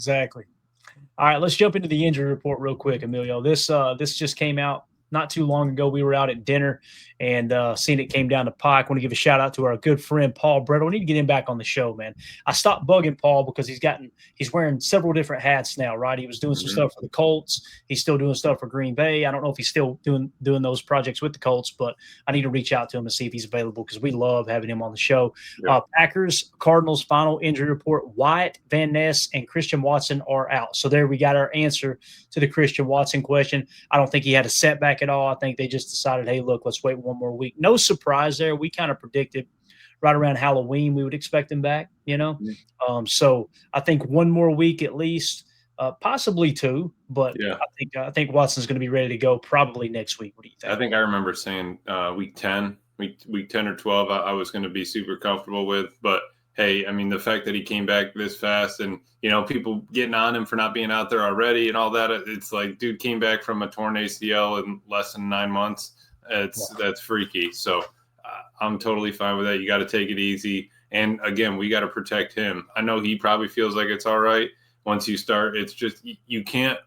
Exactly. All right, let's jump into the injury report real quick, Emilio. This just came out not too long ago. We were out at dinner and seen it came down the pike. I want to give a shout out to our good friend Paul Brettle. We need to get him back on the show, man. I stopped bugging Paul because he's wearing several different hats now, right? He was doing some Mhm. stuff for the Colts. He's still doing stuff for Green Bay. I don't know if he's still doing those projects with the Colts, but I need to reach out to him and see if he's available because we love having him on the show. Yep. Packers, Cardinals final injury report. Wyatt, Van Ness, and Christian Watson are out. So there we got our answer to the Christian Watson question. I don't think he had a setback at all. I think they just decided, hey, look, let's wait one more week. No surprise there. We kind of predicted right around Halloween we would expect him back, you know? Mhm. So I think one more week at least, possibly two, but Yeah. I think Watson's going to be ready to go probably next week. What do you I think? think I remember saying week 10, week 10 or 12, I was going to be super comfortable with. But hey, I mean, the fact that he came back this fast and, people getting on him for not being out there already and all that, it's like, dude came back from a torn ACL in less than 9 months. That's freaky. So I'm totally fine with that. You got to take it easy. And again, we got to protect him. I know he probably feels like it's all right. Once you start, it's just, you can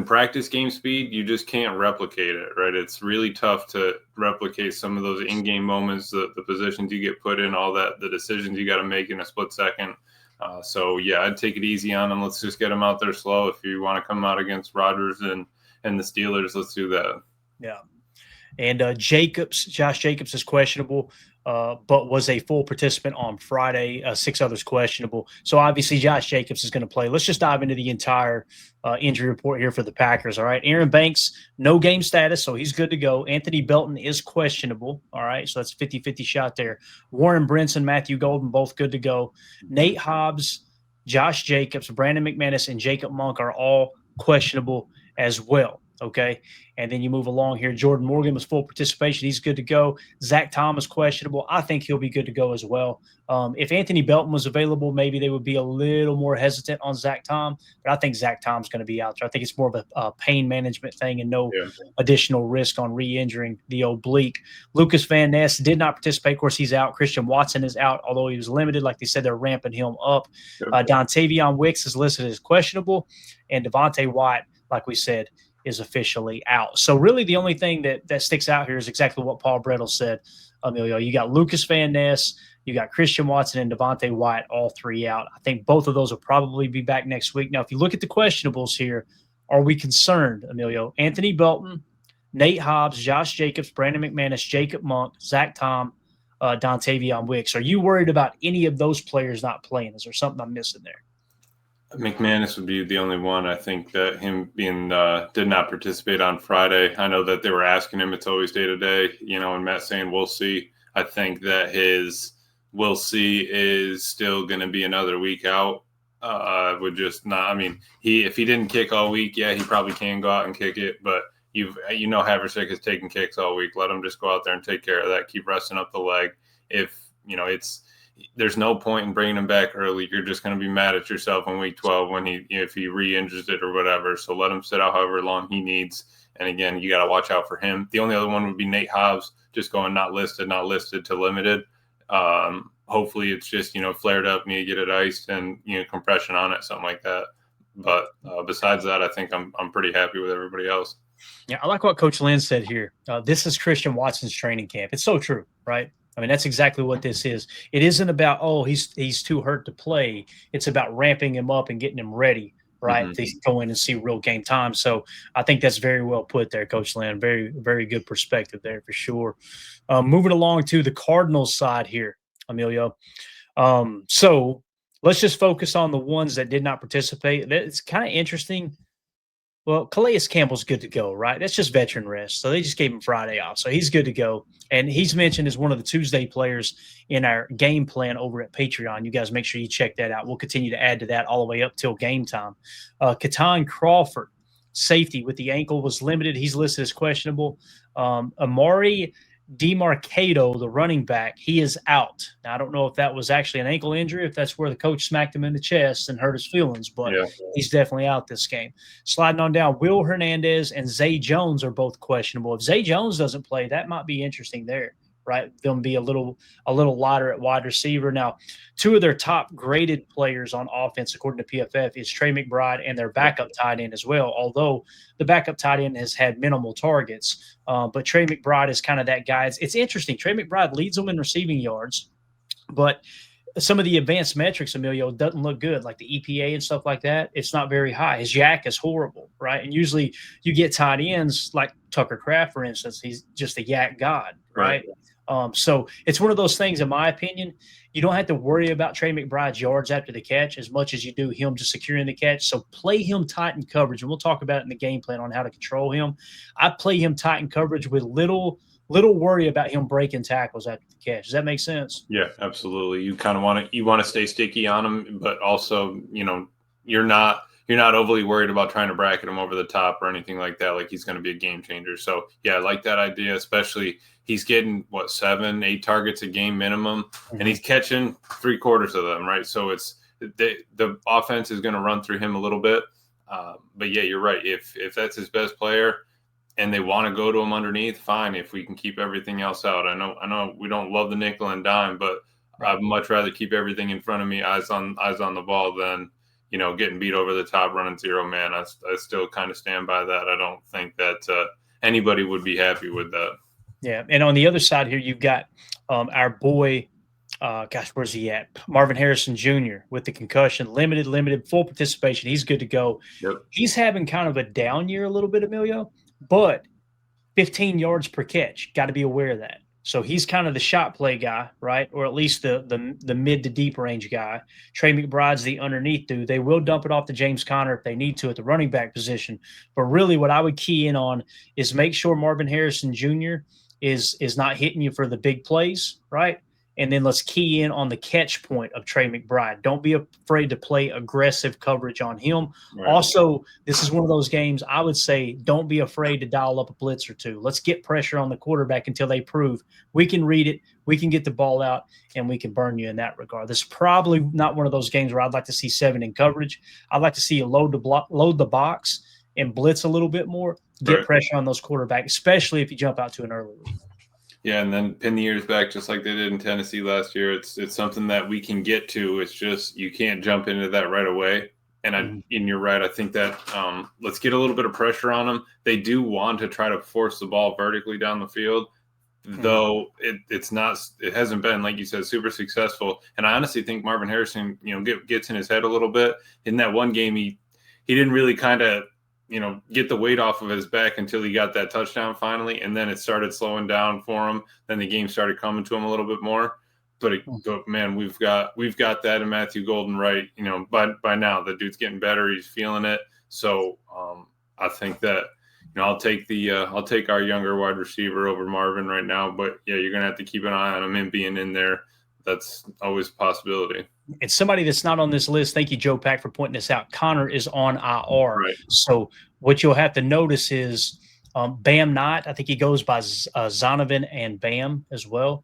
practice game speed, you just can't replicate it, right? It's really tough to replicate some of those in-game moments, the positions you get put in, all that, the decisions you got to make in a split second. So yeah, I'd take it easy on him. Let's just get him out there slow. If you want to come out against Rodgers and the Steelers, let's do that. Yeah. And Josh Jacobs is questionable, but was a full participant on Friday. 6 others questionable. So obviously Josh Jacobs is going to play. Let's just dive into the entire injury report here for the Packers. All right. Aaron Banks, no game status, so he's good to go. Anthony Belton is questionable. All right. So that's 50-50 shot there. Warren Brinson, Matthew Golden, both good to go. Nate Hobbs, Josh Jacobs, Brandon McManus, and Jacob Monk are all questionable as well. Okay. And then you move along here. Jordan Morgan was full participation. He's good to go. Zach Thomas questionable. I think he'll be good to go as well. If Anthony Belton was available, maybe they would be a little more hesitant on Zach Tom, but I think Zach Tom's going to be out there. I think it's more of a pain management thing and no Yeah. additional risk on re-injuring the oblique. Lucas Van Ness did not participate. Of course, he's out. Christian Watson is out, although he was limited. Like they said, they're ramping him up. Yep. Dontavion Wicks is listed as questionable, and Devontae White, like we said, is officially out. So really the only thing that sticks out here is exactly what Paul Brettle said, Emilio. You got Lucas Van Ness, you got Christian Watson and Devontae White, all three out. I think both of those will probably be back next week. Now, if you look at the questionables here, are we concerned, Emilio? Anthony Belton, Nate Hobbs, Josh Jacobs, Brandon McManus, Jacob Monk, Zach Tom, Dontavion Wicks. Are you worried about any of those players not playing? Is there something I'm missing there? McManus would be the only one. I think that him being did not participate on Friday. I know that they were asking him. It's always day to day, and Matt saying we'll see. I think that his we'll see is still going to be another week out. Would just not. I mean, if he didn't kick all week, yeah, he probably can go out and kick it. But Haversick is taking kicks all week. Let him just go out there and take care of that. Keep resting up the leg. If there's no point in bringing him back early. You're just going to be mad at yourself in week 12 when if he re-injures it or whatever. So let him sit out however long he needs. And again, you got to watch out for him. The only other one would be Nate Hobbs, just going not listed to limited. Hopefully it's just, flared up, need to get it iced and, compression on it, something like that. But besides that, I think I'm pretty happy with everybody else. Yeah, I like what Coach Lynn said here. This is Christian Watson's training camp. It's so true, right? I mean, that's exactly what this is. It isn't about, he's too hurt to play. It's about ramping him up and getting him ready, right, to go in and see real game time. So I think that's very well put there, Coach Lynn. Very, very good perspective there for sure. Moving along to the Cardinals side here, Emilio. So let's just focus on the ones that did not participate. It's kind of interesting. Well, Calais Campbell's good to go, right? That's just veteran rest. So they just gave him Friday off. So he's good to go. And he's mentioned as one of the Tuesday players in our game plan over at Patreon. You guys make sure you check that out. We'll continue to add to that all the way up till game time. Katan Crawford, safety with the ankle, was limited. He's listed as questionable. Amari DeMarcado, the running back, he is out. Now, I don't know if that was actually an ankle injury, if that's where the coach smacked him in the chest and hurt his feelings, but he's definitely out this game. Sliding on down, Will Hernandez and Zay Jones are both questionable. If Zay Jones doesn't play, that might be interesting there, right? Them be a little lighter at wide receiver. Now, two of their top graded players on offense, according to PFF, is Trey McBride and their backup tight end as well. Although the backup tight end has had minimal targets, but Trey McBride is kind of that guy. It's interesting. Trey McBride leads them in receiving yards, but some of the advanced metrics, Emilio, doesn't look good, like the EPA and stuff like that. It's not very high. His yak is horrible, right? And usually you get tight ends like Tucker Kraft, for instance. He's just a yak god, right? So it's one of those things, in my opinion, you don't have to worry about Trey McBride's yards after the catch as much as you do him just securing the catch. So play him tight in coverage, and we'll talk about it in the game plan on how to control him. I play him tight in coverage with little worry about him breaking tackles after the catch. Does that make sense? Yeah, absolutely. You kind of want to stay sticky on him, but also, you're not overly worried about trying to bracket him over the top or anything like that. Like, he's going to be a game changer. So yeah, I like that idea, especially he's getting 7, 8 targets a game minimum, and he's catching 3/4 of them, right? So it's the offense is going to run through him a little bit. But yeah, you're right. If that's his best player, and they want to go to him underneath, fine. If we can keep everything else out, I know we don't love the nickel and dime, but I'd much rather keep everything in front of me, eyes on the ball, than getting beat over the top, running zero man. I still kind of stand by that. I don't think that anybody would be happy with that. Yeah, and on the other side here, you've got our boy. Where's he at? Marvin Harrison Jr. with the concussion, limited full participation. He's good to go. Yep. He's having kind of a down year a little bit, Emilio, but 15 yards per catch. Got to be aware of that. So he's kind of the shot play guy, right? Or at least the mid to deep range guy. Trey McBride's the underneath dude. They will dump it off to James Conner if they need to at the running back position. But really what I would key in on is make sure Marvin Harrison Jr. is not hitting you for the big plays, right? And then let's key in on the catch point of Trey McBride. Don't be afraid to play aggressive coverage on him. Right. Also, this is one of those games I would say don't be afraid to dial up a blitz or two. Let's get pressure on the quarterback until they prove we can read it, we can get the ball out, and we can burn you in that regard. This is probably not one of those games where I'd like to see 7 in coverage. I'd like to see you load the box and blitz a little bit more, get pressure on those quarterbacks, especially if you jump out to an early lead. Yeah, and then pin the ears back just like they did in Tennessee last year. It's something that we can get to. It's just you can't jump into that right away. And you're right. I think that let's get a little bit of pressure on them. They do want to try to force the ball vertically down the field, though it hasn't been, like you said, super successful. And I honestly think Marvin Harrison, gets in his head a little bit. In that one game, he didn't really kind of get the weight off of his back until he got that touchdown finally. And then it started slowing down for him. Then the game started coming to him a little bit more. But man, we've got that in Matthew Golden, right? By now the dude's getting better. He's feeling it. So I think that, I'll take our younger wide receiver over Marvin right now. But yeah, you're going to have to keep an eye on him and being in there. That's always a possibility. And somebody that's not on this list, thank you, Joe Pack, for pointing this out. Connor is on IR. Right. So what you'll have to notice is Bam Knight, I think he goes by Zonovan and Bam as well.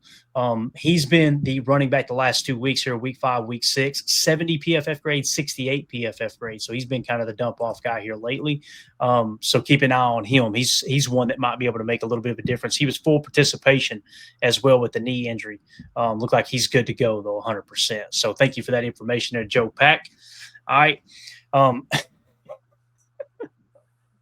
He's been the running back the last 2 weeks here, week 5, week 6, 70 PFF grade, 68 PFF grade. So he's been kind of the dump off guy here lately. So keep an eye on him. He's one that might be able to make a little bit of a difference. He was full participation as well with the knee injury. Look like he's good to go though, 100%. So thank you for that information there, Joe Pack. All right.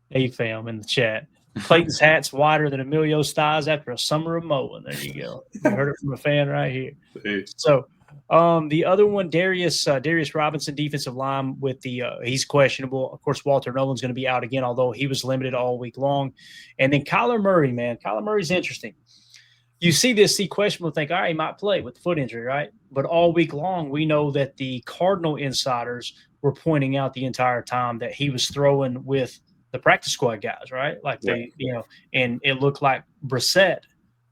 Hey fam in the chat. Clayton's hat's wider than Emilio's thighs after a summer of mowing. There you go. You heard it from a fan right here. Hey. So the other one, Darius Robinson, defensive line with he's questionable. Of course, Walter Nolan's going to be out again, although he was limited all week long. And then Kyler Murray, man. Kyler Murray's interesting. You see questionable, think, all right, he might play with the foot injury, right? But all week long, we know that the Cardinal insiders were pointing out the entire time that he was throwing with the practice squad guys, right? Like and it looked like Brissett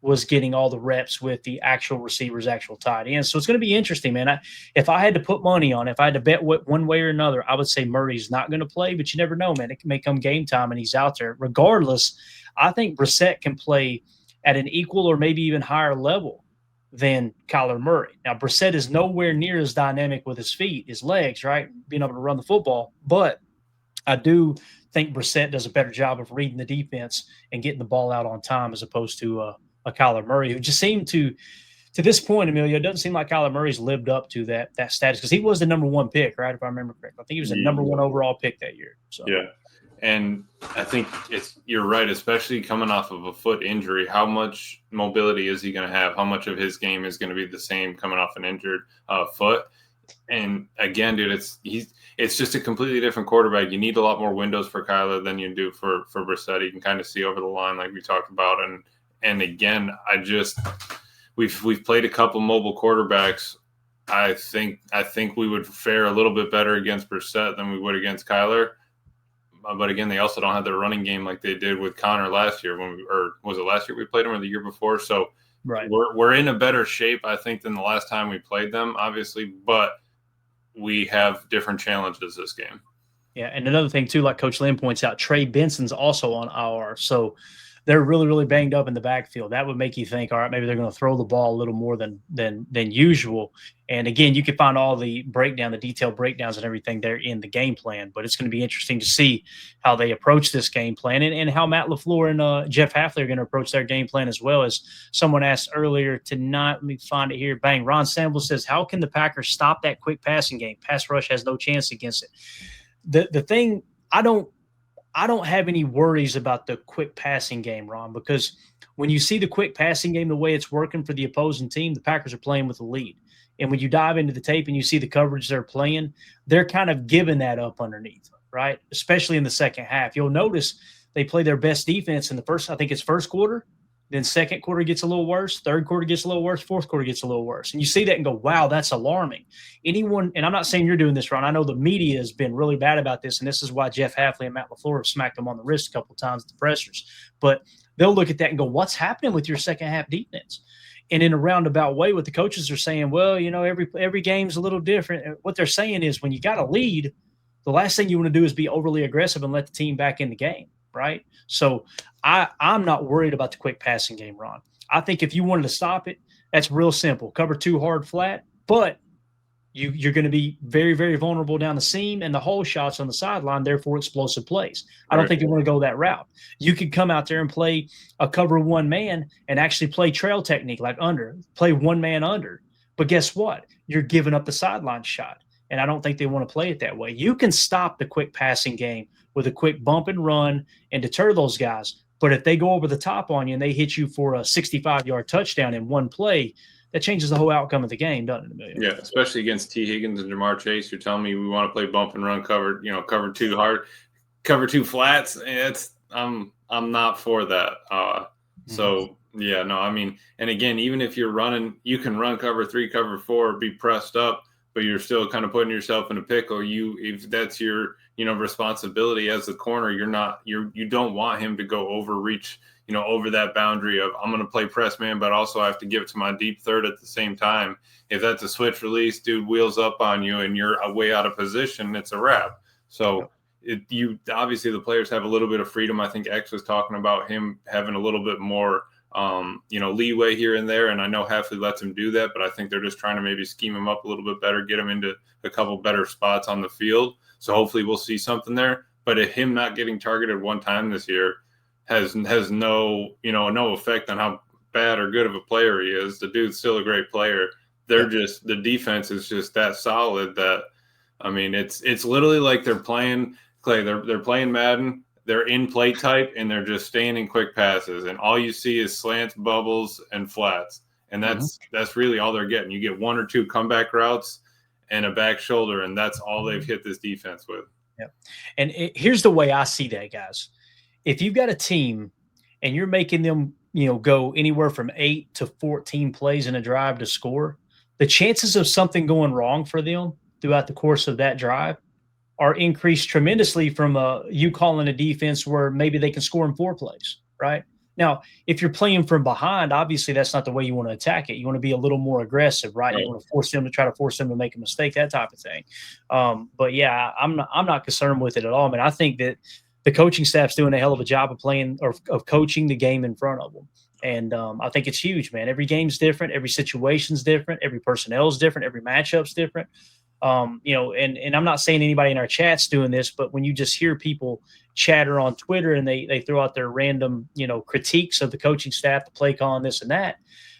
was getting all the reps with the actual receivers, actual tight ends. So it's going to be interesting, man. If I had to put money on, if I had to bet one way or another, I would say Murray's not going to play, but you never know, man. It may come game time and he's out there. Regardless, I think Brissett can play at an equal or maybe even higher level than Kyler Murray. Now, Brissett is nowhere near as dynamic with his feet, his legs, right? Being able to run the football, but I do think Brissett does a better job of reading the defense and getting the ball out on time as opposed to Kyler Murray, who just seemed to this point, Emilio, it doesn't seem like Kyler Murray's lived up to that status because he was the number one pick, right? If I remember correctly, I think he was the number one overall pick that year. So yeah, and I think you're right, especially coming off of a foot injury. How much mobility is he going to have? How much of his game is going to be the same coming off an injured foot? And again, dude, it's just a completely different quarterback. You need a lot more windows for Kyler than you do for Brissett. You can kind of see over the line, like we talked about, and again, we've played a couple mobile quarterbacks. I think we would fare a little bit better against Brissett than we would against Kyler. But again, they also don't have their running game like they did with Connor last year or was it last year we played him or the year before? So right. We're in a better shape, I think, than the last time we played them, obviously, but we have different challenges this game. Yeah, and another thing too, like Coach Lynn points out, Trey Benson's also on IR, so they're really, really banged up in the backfield. That would make you think, all right, maybe they're going to throw the ball a little more than usual. And again, you can find all the detailed breakdowns and everything there in the game plan. But it's going to be interesting to see how they approach this game plan and how Matt LaFleur and Jeff Hafley are going to approach their game plan as well. As someone asked earlier tonight, let me find it here. Bang, Ron Sample says, how can the Packers stop that quick passing game? Pass rush has no chance against it. The thing, I don't have any worries about the quick passing game, Ron, because when you see the quick passing game, the way it's working for the opposing team, the Packers are playing with a lead. And when you dive into the tape and you see the coverage they're playing, they're kind of giving that up underneath, right? Especially in the second half. You'll notice they play their best defense in the first quarter. Then second quarter gets a little worse. Third quarter gets a little worse. Fourth quarter gets a little worse. And you see that and go, wow, that's alarming. And I'm not saying you're doing this, Ron. I know the media has been really bad about this, and this is why Jeff Hafley and Matt LaFleur have smacked them on the wrist a couple of times at the pressers. But they'll look at that and go, what's happening with your second half defense? And in a roundabout way, what the coaches are saying, well, every game's a little different. And what they're saying is when you got a lead, the last thing you want to do is be overly aggressive and let the team back in the game. Right. So I'm not worried about the quick passing game, Ron. I think if you wanted to stop it, that's real simple. Cover two hard flat, but you're going to be very, very vulnerable down the seam and the hole shots on the sideline, therefore explosive plays. I don't think you want to go that route. You could come out there and play a cover one man and actually play trail technique like play one man under. But guess what? You're giving up the sideline shot. And I don't think they want to play it that way. You can stop the quick passing game with a quick bump and run and deter those guys. But if they go over the top on you and they hit you for a 65-yard touchdown in one play, that changes the whole outcome of the game, doesn't it, Emilio? Yeah, especially against T. Higgins and Jamar Chase. You're telling me we want to play bump and run cover two hard, cover two flats. I'm not for that. So yeah, no, I mean, and again, even if you're running, you can run cover three, cover four, be pressed up, but you're still kind of putting yourself in a pickle. If that's your responsibility as the corner, you don't want him to go overreach, over that boundary of I'm going to play press man, but also I have to give it to my deep third at the same time. If that's a switch release, dude wheels up on you and you're way out of position, it's a wrap. So obviously the players have a little bit of freedom. I think X was talking about him having a little bit more leeway here and there. And I know Hafley lets him do that, but I think they're just trying to maybe scheme him up a little bit better, get him into a couple better spots on the field. So hopefully we'll see something there. But him not getting targeted one time this year has no effect on how bad or good of a player he is. The dude's still a great player. The defense is just that solid that, I mean, it's literally like they're playing Clay. They're playing Madden. They're in play type and they're just staying in quick passes. And all you see is slants, bubbles, and flats. And that's really all they're getting. You get one or two comeback routes and a back shoulder, and that's all they've hit this defense with. Yeah. And here's the way I see that, guys. If you've got a team and you're making them, go anywhere from 8 to 14 plays in a drive to score, the chances of something going wrong for them throughout the course of that drive are increased tremendously from you calling a defense where maybe they can score in 4 plays, right? Now, if you're playing from behind, obviously that's not the way you want to attack it. You want to be a little more aggressive, right? You want to try to force them to make a mistake, that type of thing. But yeah, I'm not concerned with it at all. I mean, I think that the coaching staff's doing a hell of a job of playing or of coaching the game in front of them. And I think it's huge, man. Every game's different. Every situation's different. Every personnel's different. Every matchup's different. And I'm not saying anybody in our chat's doing this, but when you just hear people chatter on Twitter and they throw out their random, critiques of the coaching staff, the play calling, this and that,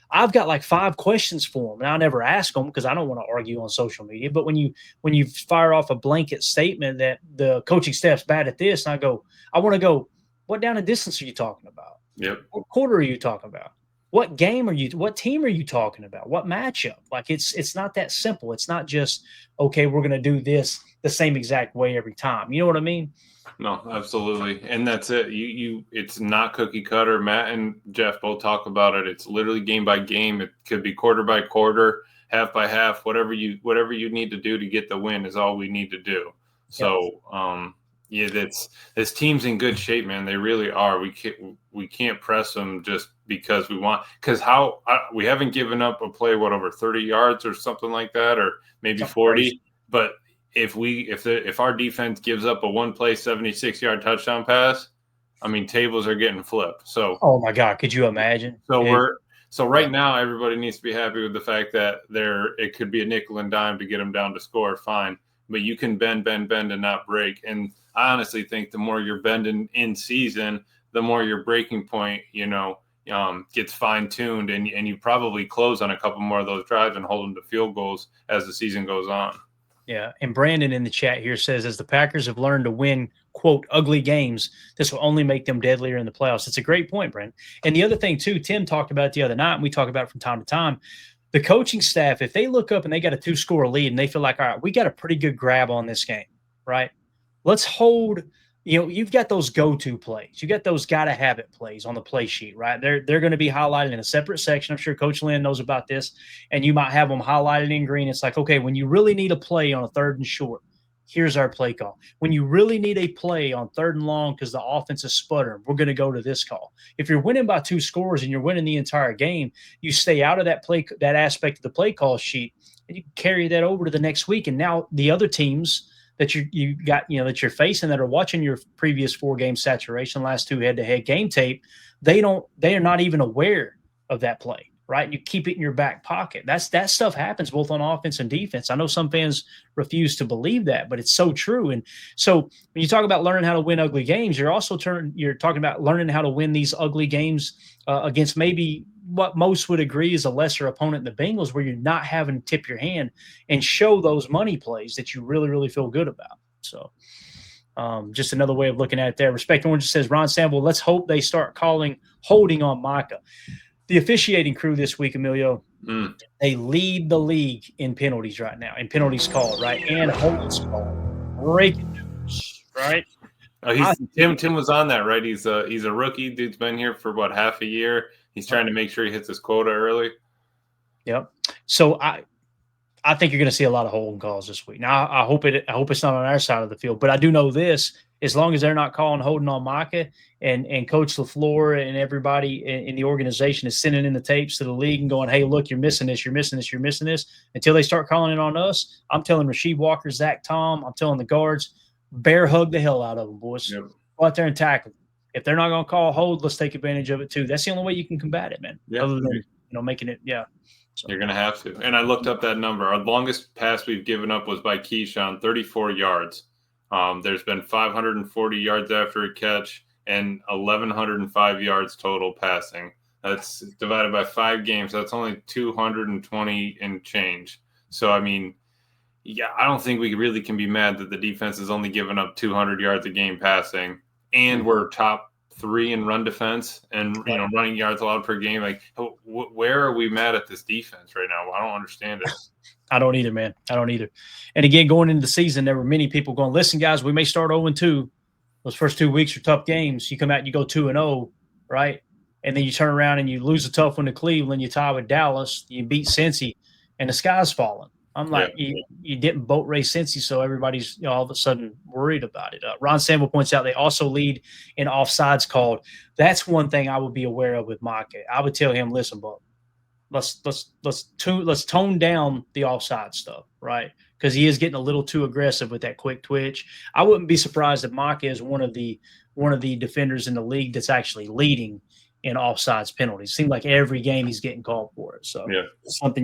I've got like 5 questions for them, and I never ask them because I don't want to argue on social media. But when you fire off a blanket statement that the coaching staff's bad at this, and I want to go, what down and distance are you talking about? Yep. What quarter are you talking about? What team are you talking about? What matchup? Like it's not that simple. It's not just, okay, we're going to do this the same exact way every time. You know what I mean? No, absolutely. And that's it. It's not cookie cutter. Matt and Jeff both talk about it. It's literally game by game. It could be quarter by quarter, half by half, whatever you need to do to get the win is all we need to do. So, yeah, this team's in good shape, man. They really are. We can't press them just because we want, because we haven't given up a play, over 30 yards or something like that, or maybe 40. Crazy. But if our defense gives up a one play 76-yard touchdown pass, I mean, tables are getting flipped. So, oh my God, could you imagine? So right now everybody needs to be happy with the fact that it could be a nickel and dime to get them down to score, fine. But you can bend and not break. And I honestly think the more you're bending in season, the more your breaking point, gets fine tuned, and you probably close on a couple more of those drives and hold them to field goals as the season goes on. Yeah, and Brandon in the chat here says, as the Packers have learned to win, quote, ugly games, this will only make them deadlier in the playoffs. It's a great point, Brandon. And the other thing, too, Tim talked about it the other night, and we talk about it from time to time, the coaching staff, if they look up and they got a 2-score lead and they feel like, all right, we got a pretty good grab on this game, right? Let's hold – you've got those go-to plays. You got those gotta-have-it plays on the play sheet, right? They're going to be highlighted in a separate section. I'm sure Coach Lynn knows about this, and you might have them highlighted in green. It's like, okay, when you really need a play on a 3rd and short, here's our play call. When you really need a play on 3rd and long because the offense is sputtering, we're going to go to this call. If you're winning by 2 scores and you're winning the entire game, you stay out of that aspect of the play call sheet, and you carry that over to the next week. And now the other teams that you got, that you're facing that are watching your previous 4-game saturation, last 2 head-to-head game tape, they are not even aware of that play, right? You keep it in your back pocket. That stuff happens both on offense and defense. I know some fans refuse to believe that, but it's so true. And so when you talk about learning how to win ugly games, you're also you're talking about learning how to win these ugly games against maybe what most would agree is a lesser opponent in the Bengals, where you're not having to tip your hand and show those money plays that you really, really feel good about. So just another way of looking at it there. Respect Orange says, Ron Sample, let's hope they start calling holding on Micah. The officiating crew this week, Emilio, they lead the league in penalties right now, in penalties called, right? And holdings called. Breaking news, right? Tim was on that, right? He's a rookie. Dude's been here for half a year. He's trying to make sure he hits his quota early. Yep. So I think you're going to see a lot of holding calls this week. Now I hope it's not on our side of the field, but I do know this: as long as they're not calling holding on Micah, and Coach LaFleur and everybody in the organization is sending in the tapes to the league and going, hey, look, you're missing this, you're missing this, you're missing this, until they start calling it on us, I'm telling Rasheed Walker, Zach Tom, I'm telling the guards, bear hug the hell out of them, boys. Yep. Go out there and tackle them. If they're not going to call hold, let's take advantage of it too. That's the only way you can combat it, man. Yeah. Other than making it, yeah. So. You're going to have to. And I looked up that number. Our longest pass we've given up was by Keyshawn, 34 yards. There's been 540 yards after a catch and 1,105 yards total passing. That's divided by 5 games. That's only 220 and change. So, I mean, yeah, I don't think we really can be mad that the defense is only giving up 200 yards a game passing, and we're top 3 in run defense and running yards allowed per game. Like, where are we mad at this defense right now? I don't understand it. I don't either, man. I don't either. And again, going into the season, there were many people going, listen, guys, we may start 0-2. Those first 2 weeks are tough games. You come out and you go 2-0, right? And then you turn around and you lose a tough one to Cleveland. You tie with Dallas. You beat Cincy, and the sky's falling. I'm like, you didn't boat race Cincy, so everybody's all of a sudden worried about it. Ron Sample points out they also lead in offsides called. That's one thing I would be aware of with Micah. I would tell him, listen, bud, let's tone down the offside stuff, right? Because he is getting a little too aggressive with that quick twitch. I wouldn't be surprised if Micah is one of the defenders in the league that's actually leading in offsides penalties. Seems like every game he's getting called for it. So something